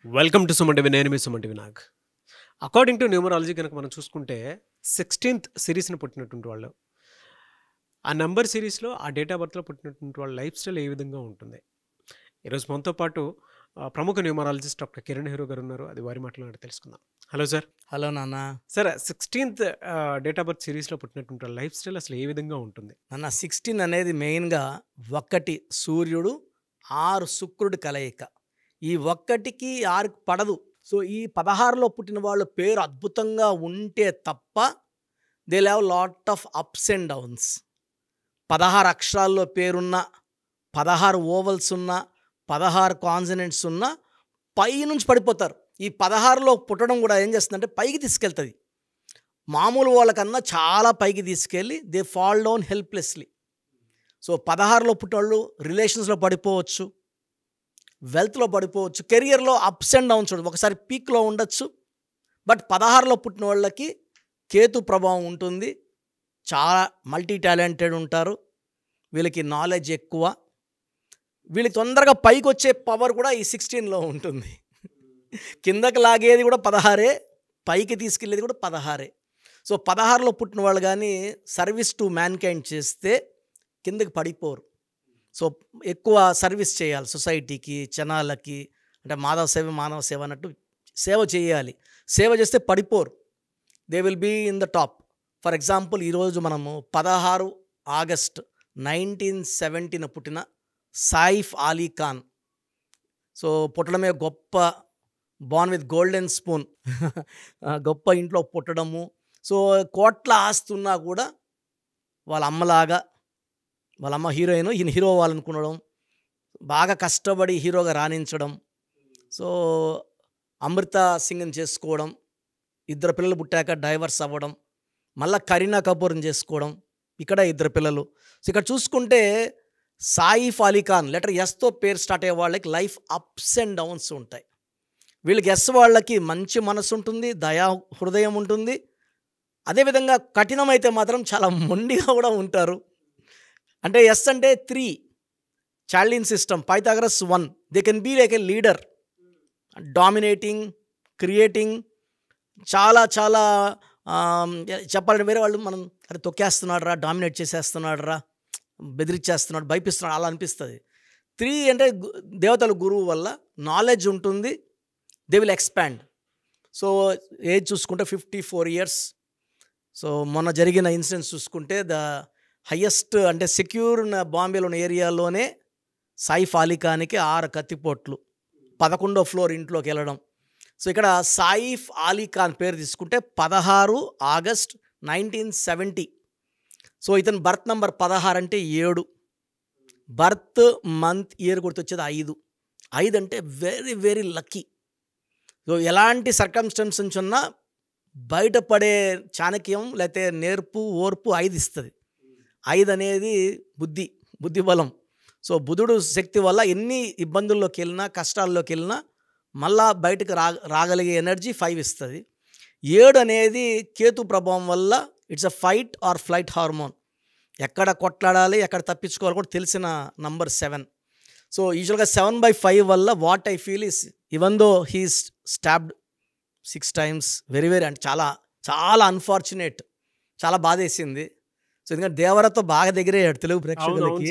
Welcome to Suman TV. నేను మీ Suman TV Nag. According to numerology కనుక మనం చూసుకుంటే 16th సిరీస్ని పుట్టినటువంటి వాళ్ళు, ఆ నెంబర్ సిరీస్లో ఆ డేట్ ఆఫ్ బర్త్లో పుట్టినటువంటి వాళ్ళ లైఫ్ స్టైల్ ఏ విధంగా ఉంటుంది. ఈరోజు మనతో పాటు ప్రముఖ న్యూమరాలజిస్ట్ డాక్టర్ కిరణ్ హీరో గారు ఉన్నారు. అది వారి మాటలు తెలుసుకుందాం. Hello sir. హలో నాన్న. Sir, 16th date of birth సిరీస్లో పుట్టినటువంటి వాళ్ళ లైఫ్ స్టైల్ అసలు ఏ విధంగా ఉంటుంది? నాన్న 16 అనేది మెయిన్గా 1 సూర్యుడు 6 శుక్రుడి కలయిక. ఈ 1కి 6కి పడదు. సో ఈ 16లో పుట్టిన వాళ్ళ పేరు అద్భుతంగా ఉంటే తప్ప they have lot of ups and downs. 16 అక్షరాల్లో పేరున్న, 16 ఓవల్స్ ఉన్న, 16 కాన్సనెంట్స్ ఉన్న పై నుంచి పడిపోతారు. ఈ 16లో పుట్టడం కూడా ఏం చేస్తుందంటే పైకి తీసుకెళ్తుంది. మామూలు వాళ్ళకన్నా చాలా పైకి తీసుకెళ్ళి they fall down helplessly. So 16లో పుట్టిన వాళ్ళు రిలేషన్స్లో పడిపోవచ్చు, వెల్త్లో పడిపోవచ్చు, కెరియర్లో అప్స్ అండ్ డౌన్స్ ఉంటుంది. ఒకసారి పీక్లో ఉండొచ్చు. బట్ 16లో పుట్టిన వాళ్ళకి కేతు ప్రభావం ఉంటుంది. చాలా మల్టీ టాలెంటెడ్ ఉంటారు. వీళ్ళకి నాలెడ్జ్ ఎక్కువ. వీళ్ళకి తొందరగా పైకి వచ్చే పవర్ కూడా ఈ 16లో ఉంటుంది. కిందకి లాగేది కూడా 16, పైకి తీసుకెళ్ళేది కూడా 16. సో 16లో పుట్టిన వాళ్ళు కానీ సర్వీస్ టు మ్యాన్కైండ్ చేస్తే కిందకి పడిపోరు. సో ఎక్కువ సర్వీస్ చేయాలి సొసైటీకి, జనాలకి. అంటే మాధవ సేవ అన్నట్టు సేవ చేయాలి. సేవ చేస్తే పడిపోరు. They will be in the top. For example, ఈరోజు మనము 16 ఆగస్ట్ 1970 పుట్టిన సైఫ్ అలీ ఖాన్. సో పుట్టడమే గొప్ప, బార్న్ విత్ గోల్డెన్ స్పూన్. గొప్ప ఇంట్లో పుట్టడము. సో కోట్ల ఆస్తున్నా కూడా వాళ్ళ అమ్మలాగా, వాళ్ళ అమ్మ హీరోయిన్, ఈయన హీరో అవ్వాలనుకునడం, బాగా కష్టపడి హీరోగా రాణించడం. సో అమృత సింగ్ని చేసుకోవడం, 2 పిల్లలు పుట్టాక డైవర్స్ అవ్వడం, మళ్ళీ కరీనా కపూర్ని చేసుకోవడం, ఇక్కడ 2 పిల్లలు. సో ఇక్కడ చూసుకుంటే సైఫ్ అలీ ఖాన్ లెటర్ ఎస్తో పేరు స్టార్ట్ అయ్యే వాళ్ళకి లైఫ్ అప్స్ అండ్ డౌన్స్ ఉంటాయి. వీళ్ళకి ఎస్ వాళ్ళకి మంచి మనసు ఉంటుంది, దయా హృదయం ఉంటుంది. అదేవిధంగా కఠినమైతే మాత్రం చాలా మొండిగా కూడా ఉంటారు. అంటే ఎస్ అంటే 3 Chaldean system, Pythagoras 1. They can be like a leader, dominating, creating. చాలా చాలా చెప్పాలంటే వేరే వాళ్ళు మనం అది తొక్కేస్తున్నాడు రా, డామినేట్ చేసేస్తున్నాడు రా, బెదిరించేస్తున్నాడు, భయపిస్తున్నాడు, అలా అనిపిస్తుంది. 3 అంటే దేవతల గురువు వల్ల నాలెడ్జ్ ఉంటుంది. They will expand. So age చూసుకుంటే 54 years. సో మొన్న జరిగిన ఇన్సిడెంట్స్ చూసుకుంటే ద హయ్యెస్ట్ అంటే సెక్యూర్ ఉన్న బాంబేలో ఉన్న ఏరియాలోనే సైఫ్ అలీ ఖాన్కి 6 కత్తిపోట్లు, 11వ ఫ్లోర్ ఇంట్లోకి వెళ్ళడం. సో ఇక్కడ సైఫ్ అలీ ఖాన్ పేరు తీసుకుంటే 16 ఆగస్ట్ 1970. సో ఇతని బర్త్ నంబర్ 16 అంటే 7. బర్త్ మంత్ ఇయర్ గుర్తొచ్చేది 5. 5 అంటే వెరీ వెరీ లక్కీ. సో ఎలాంటి సర్కమ్స్టెన్స్ నుంచి ఉన్నా బయటపడే చాణక్యం లేకపోతే నేర్పు, ఓర్పు 5 ఇస్తుంది. 5 అనేది బుద్ధి బలం. సో బుధుడు శక్తి వల్ల ఎన్ని ఇబ్బందుల్లోకి వెళ్ళినా, కష్టాల్లోకి వెళ్ళినా మళ్ళా బయటకు రాగలిగే ఎనర్జీ 5 ఇస్తుంది. 7 అనేది కేతు ప్రభావం వల్ల it's a fight or flight hormone. ఎక్కడ కొట్లాడాలి, ఎక్కడ తప్పించుకోవాలి కూడా తెలిసిన నంబర్ 7. సో యూజువల్గా 7/5 వల్ల what I feel is even though he stabbed 6 times, very very అంటే చాలా చాలా అన్ఫార్చునేట్, చాలా బాధేసింది. సో ఎందుకంటే దేవరతో బాగా దగ్గరయ్యాడు తెలుగు ప్రేక్షకులకి.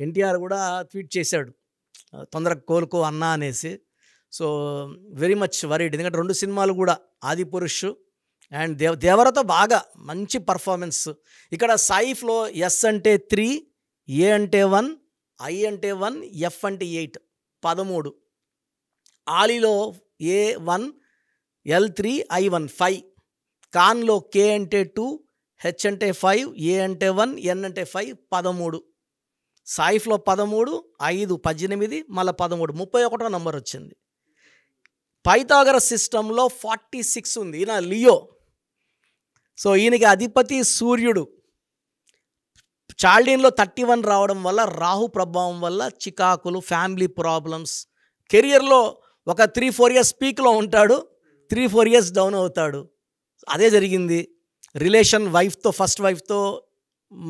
ఎన్టీఆర్ కూడా ట్వీట్ చేశాడు, తొందరగా కోలుకో అన్నా అనేసి. So very much worried. ఎందుకంటే 2 సినిమాలు కూడా, ఆదిపురుష్ అండ్ దేవరతో బాగా మంచి పర్ఫార్మెన్స్. ఇక్కడ సైఫ్లో ఎస్ అంటే 3, ఏ అంటే 1, ఐ అంటే 1, ఎఫ్ అంటే 8, 13. ఆలీలో A1, L3, I1, 5. ఖాన్లో కే అంటే 2, హెచ్ అంటే 5, ఏ అంటే 1, ఎన్ అంటే 5, 13. సైఫ్లో 13, 5, 18, మళ్ళీ 13, 31వ నంబర్ వచ్చింది. పైథాగరస్ సిస్టంలో 46 ఉంది. ఈయన లియో. సో ఈయనకి అధిపతి సూర్యుడు. చాల్డీన్లో 31 రావడం వల్ల, రాహు ప్రభావం వల్ల చికాకులు, ఫ్యామిలీ ప్రాబ్లమ్స్, కెరియర్లో ఒక 3-4 years పీక్లో ఉంటాడు, 3-4 years డౌన్ అవుతాడు. అదే జరిగింది. రిలేషన్ ఫస్ట్ వైఫ్తో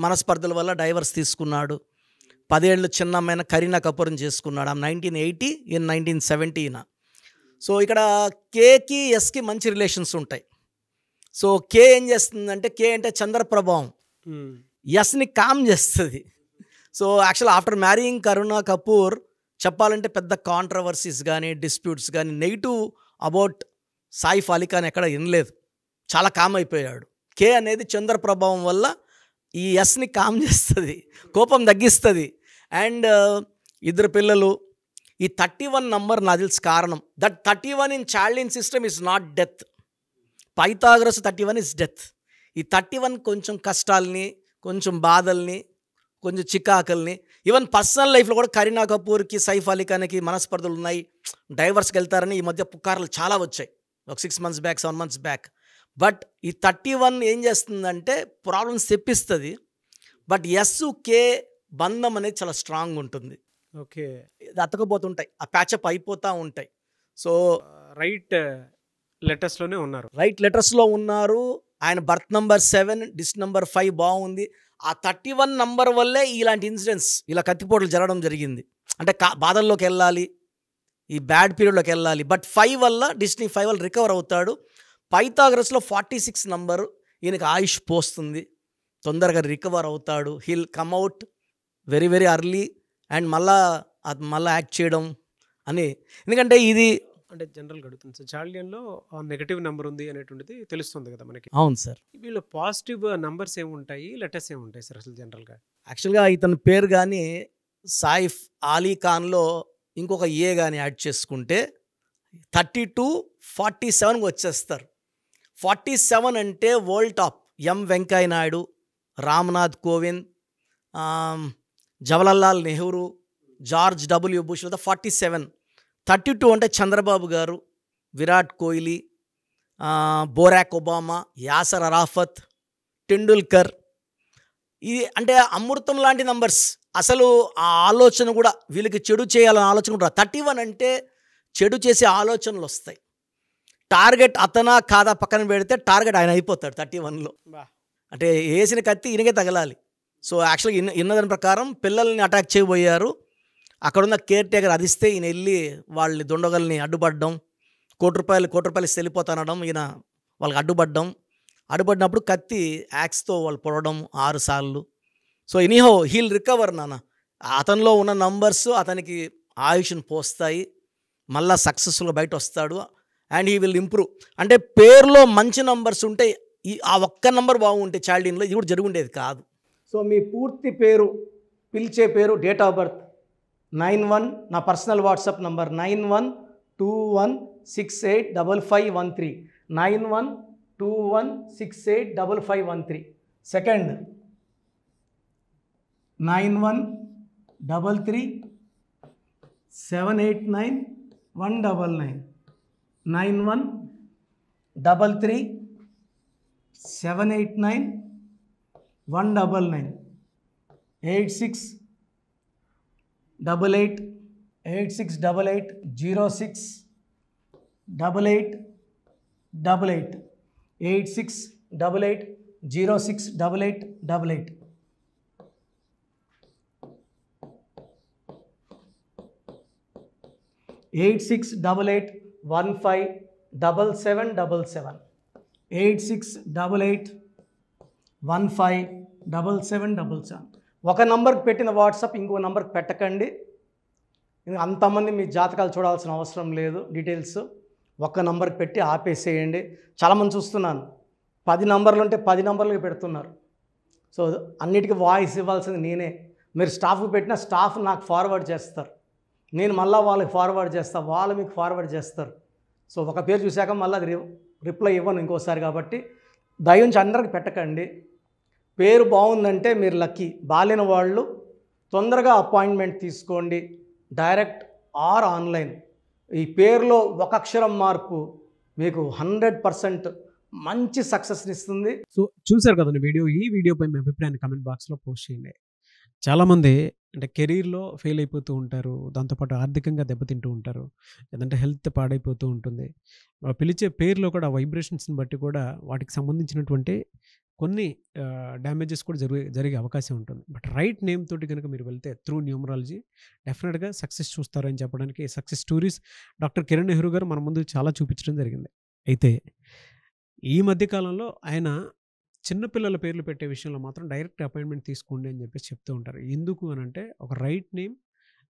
మనస్పర్ధల వల్ల డైవర్స్ తీసుకున్నాడు. 10 ఏళ్ళు చిన్న అమ్మాయిన కరీనా కపూర్ని చేసుకున్నాడు. 1980 in 1970. సో ఇక్కడ కేకి ఎస్కి మంచి రిలేషన్స్ ఉంటాయి. సో కే ఏం చేస్తుందంటే, కే అంటే చంద్ర ప్రభావం, ఎస్ని కామ్ చేస్తుంది. సో యాక్చువల్ ఆఫ్టర్ మ్యారీయింగ్ కరుణ కపూర్ చెప్పాలంటే పెద్ద కాంట్రవర్సీస్ కానీ డిస్ప్యూట్స్ కానీ నెగిటివ్ అబౌట్ సాయిఫ్ అలీ ఖాన్ ఎక్కడ వినలేదు, చాలా కామ్ అయిపోయాడు. కే అనేది చంద్ర ప్రభావం వల్ల ఈ ఎస్ని కామ్ చేస్తుంది, కోపం తగ్గిస్తుంది. అండ్ ఇద్దరు పిల్లలు. ఈ 31 నంబర్ నాకు తెలిసి కారణం. That 31 in చార్లిన్ system is not death. Pythagoras 31 is death. ఈ 31 కొంచెం కష్టాలని, కొంచెం బాధల్ని, కొంచెం చికాకుల్ని, ఈవెన్ పర్సనల్ లైఫ్లో కూడా కరీనా కపూర్కి సైఫ్ అలీ ఖాన్కి మనస్పర్ధలు ఉన్నాయి, డైవర్స్కి వెళ్తారని ఈ మధ్య పుకార్లు చాలా వచ్చాయి, ఒక 6 months back 7 months back. But ఈ 31 ఏం చేస్తుందంటే ప్రాబ్లమ్స్ తెప్పిస్తుంది. బట్ ఎస్ కే బంధం అనేది చాలా స్ట్రాంగ్ ఉంటుంది. ఓకే, అతకపోతుంటాయి, ఆ ప్యాచప్ అయిపోతూ ఉంటాయి. సో రైట్ లెటర్స్లోనే ఉన్నారు, రైట్ లెటర్స్లో ఉన్నారు. ఆయన బర్త్ నంబర్ 7, డిస్ నంబర్ 5 బాగుంది. ఆ 31 నంబర్ వల్లే ఇలాంటి ఇన్సిడెంట్స్, ఇలా కత్తిపోట్లు జరగడం జరిగింది. అంటే బాధల్లోకి వెళ్ళాలి, ఈ బ్యాడ్ పీరియడ్లోకి వెళ్ళాలి. బట్ 5 వల్ల, డిస్నీ 5 వల్ల రికవర్ అవుతాడు. పైథాగరస్లో 46 నంబరు ఈయనకి ఆయుష్ పోస్తుంది, తొందరగా రికవర్ అవుతాడు. He'll come out very very early and మళ్ళా యాక్ట్ చేయడం అని. ఎందుకంటే ఇది అంటే జనరల్గా అడుగుతుంది సార్, చార్లియన్లో నెగటివ్ నెంబర్ ఉంది అనేటువంటిది తెలుస్తుంది కదా మనకి. అవును సార్. వీళ్ళు పాజిటివ్ నంబర్స్ ఏముంటాయి, లెటర్స్ ఏముంటాయి సార్ అసలు జనరల్గా? యాక్చువల్గా ఇతని పేరు కానీ సాయిఫ్ అలీ ఖాన్లో ఇంకొక ఏ కానీ యాడ్ చేసుకుంటే 32, 47 వచ్చేస్తారు. 47 అంటే world top. M Venkaiah Naidu, Ramnath Kovind, Jawaharlal Nehru, George W Bush 47. 32 అంటే చంద్రబాబు గారు, Virat Kohli, Barack Obama, Yasser Arafat, Tendulkar. ఇది అంటే అమృతం లాంటి నంబర్స్. అసలు ఆ ఆలోచన కూడా వీళ్ళకి చెడు చేయాలన్న ఆలోచన కూడా 31 అంటే చెడు చేసే ఆలోచనలు వస్తాయి. టార్గెట్ అతనా కాదా పక్కన పెడితే టార్గెట్ ఆయన అయిపోతాడు 31లో. అంటే వేసిన కత్తి ఈయనకే తగలాలి. సో యాక్చువల్గా ఇన్నదాని ప్రకారం పిల్లల్ని అటాక్ చేయబోయారు. అక్కడున్న కేర్ టేకర్ అదిస్తే ఈయన వెళ్ళి వాళ్ళని దొండగల్ని అడ్డుపడడం, కోటి రూపాయలు ఇస్తే వెళ్ళిపోతానడం, ఈయన వాళ్ళకి అడ్డుపడినప్పుడు కత్తి యాక్స్తో వాళ్ళు పొడవడం 6 సార్లు. సో ఎనీహో హీల్ రికవర్ నాన్న. అతనిలో ఉన్న నంబర్స్ అతనికి ఆయుష్ను పోస్తాయి, మళ్ళా సక్సెస్ఫుల్గా బయట వస్తాడు. And he will improve. అంటే పేరులో మంచి నంబర్స్ ఉంటే, ఆ ఒక్క నంబర్ బాగుంటే చార్లిన్లో ఇది కూడా జరుగుండేది కాదు. సో మీ పూర్తి పేరు, పిలిచే పేరు, డేట్ ఆఫ్ బర్త్ 91, నా personal WhatsApp number 9121685513, 9121685513. Second 9133789199, 9133789199, 8688068888, 8688068888. Eight 8688157777, 8688157777. ఒక నంబర్కి పెట్టిన వాట్సాప్ ఇంకో నంబర్కి పెట్టకండి. అంతమంది మీ జాతకాలు చూడాల్సిన అవసరం లేదు. డీటెయిల్స్ ఒక్క నంబర్కి పెట్టి ఆపేసేయండి. చాలామంది చూస్తున్నాను 10 నంబర్లు ఉంటే 10 నంబర్లకి పెడుతున్నారు. సో అన్నిటికీ వాయిస్ ఇవ్వాల్సింది నేనే. మీరు స్టాఫ్కి పెట్టిన స్టాఫ్ నాకు ఫార్వర్డ్ చేస్తారు, నేను మళ్ళీ వాళ్ళకి ఫార్వర్డ్ చేస్తాను, వాళ్ళు మీకు ఫార్వర్డ్ చేస్తారు. సో ఒక పేరు చూశాక మళ్ళీ అది రిప్లై ఇవ్వను ఇంకోసారి. కాబట్టి దయించి అందరికి పెట్టకండి. పేరు బాగుందంటే మీరు లక్కీ. బాలేని వాళ్ళు తొందరగా అపాయింట్మెంట్ తీసుకోండి, డైరెక్ట్ ఆర్ ఆన్లైన్. ఈ పేరులో ఒక అక్షరం మార్పు మీకు 100% మంచి సక్సెస్ని ఇస్తుంది. సో చూశారు కదండి వీడియో. ఈ వీడియోపై మీ అభిప్రాయాన్ని కామెంట్ బాక్స్లో పోస్ట్ చేయండి. చాలామంది అంటే కెరీర్లో ఫెయిల్ అయిపోతూ ఉంటారు, దాంతోపాటు ఆర్థికంగా దెబ్బతింటూ ఉంటారు, లేదంటే హెల్త్ పాడైపోతూ ఉంటుంది. పిలిచే పేరులో కూడా వైబ్రేషన్స్ని బట్టి కూడా వాటికి సంబంధించినటువంటి కొన్ని డ్యామేజెస్ కూడా జరిగే అవకాశం ఉంటుంది. బట్ రైట్ నేమ్ తోటి కనుక మీరు వెళ్తే త్రూ న్యూమరాలజీ డెఫినెట్గా సక్సెస్ చూస్తారని చెప్పడానికి success stories doctor Kiran Nehru గారు మన ముందు చాలా చూపించడం జరిగింది. అయితే ఈ మధ్యకాలంలో ఆయన చిన్నపిల్లల పేర్లు పెట్టే విషయంలో మాత్రం డైరెక్ట్ అపాయింట్మెంట్ తీసుకోండి అని చెప్పేసి చెప్తూ ఉంటారు. ఎందుకు అని అంటే ఒక రైట్ నేమ్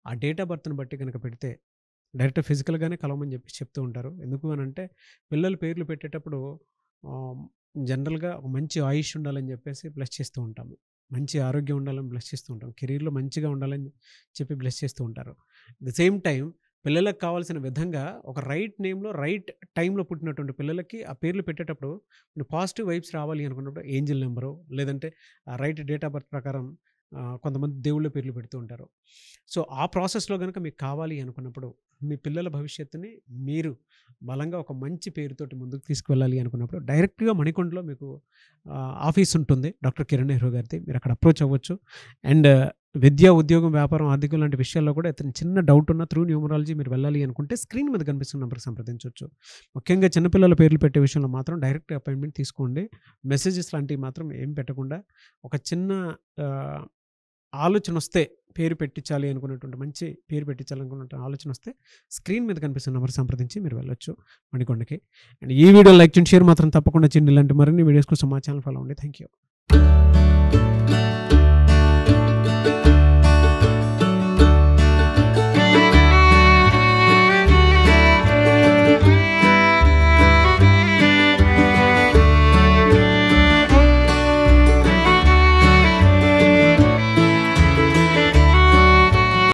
ఆ డేట్ ఆఫ్ బర్త్ని బట్టి కనుక పెడితే డైరెక్ట్ ఫిజికల్గానే కలవమని చెప్పి చెప్తూ ఉంటారు. ఎందుకు అని అంటే పిల్లల పేర్లు పెట్టేటప్పుడు జనరల్గా ఒక మంచి ఆయుష్ ఉండాలని చెప్పేసి బ్లెస్ చేస్తూ ఉంటాము, మంచి ఆరోగ్యం ఉండాలని బ్లెస్ చేస్తూ ఉంటాం, కెరీర్లో మంచిగా ఉండాలని చెప్పి బ్లెస్ చేస్తూ ఉంటారు. అట్ ద సేమ్ టైం పిల్లలకు కావాల్సిన విధంగా ఒక రైట్ నేమ్లో రైట్ టైంలో పుట్టినటువంటి పిల్లలకి ఆ పేర్లు పెట్టేటప్పుడు పాజిటివ్ వైబ్స్ రావాలి అనుకున్నప్పుడు ఏంజిల్ నెంబరు లేదంటే రైట్ డేట్ ఆఫ్ బర్త్ ప్రకారం కొంతమంది దేవుళ్ళ పేర్లు పెడుతూ ఉంటారు. సో ఆ ప్రాసెస్లో కనుక మీకు కావాలి అనుకున్నప్పుడు మీ పిల్లల భవిష్యత్తుని మీరు బలంగా ఒక మంచి పేరుతోటి ముందుకు తీసుకువెళ్ళాలి అనుకున్నప్పుడు డైరెక్ట్గా మణికొండలో మీకు ఆఫీస్ ఉంటుంది డాక్టర్ కిరణ్ నెహ్రూ గారిది. మీరు అక్కడ అప్రోచ్ అవ్వచ్చు. అండ్ విద్య, ఉద్యోగం, వ్యాపారం, ఆర్థికం లాంటి విషయాల్లో కూడా అతను చిన్న డౌట్ ఉన్న త్రూ న్యూమరాలజీ మీరు వెళ్ళాలి అనుకుంటే స్క్రీన్ మీద కనిపిస్తున్న నెంబర్కి సంప్రదించవచ్చు. ముఖ్యంగా చిన్నపిల్లల పేర్లు పెట్టే విషయంలో మాత్రం డైరెక్ట్ అపాయింట్మెంట్ తీసుకోండి. మెసేజెస్ లాంటివి మాత్రం ఏం పెట్టకుండా ఒక చిన్న ఆలోచన వస్తే పేరు పెట్టించాలి అనుకున్నటువంటి మంచి పేరు పెట్టించాలనుకున్న ఆలోచన వస్తే స్క్రీన్ మీద కనిపిస్తున్న నెంబర్ సంప్రదించి మీరు వెళ్ళొచ్చు మణికొండకి. అండ్ ఈ వీడియో లైక్ చేయండి, షేర్ మాత్రం తప్పకుండా చేయండి. ఇలాంటి మరిన్ని వీడియోస్ కోసం మా ఛానల్ ఫాలో అవ్వండి. Thank you.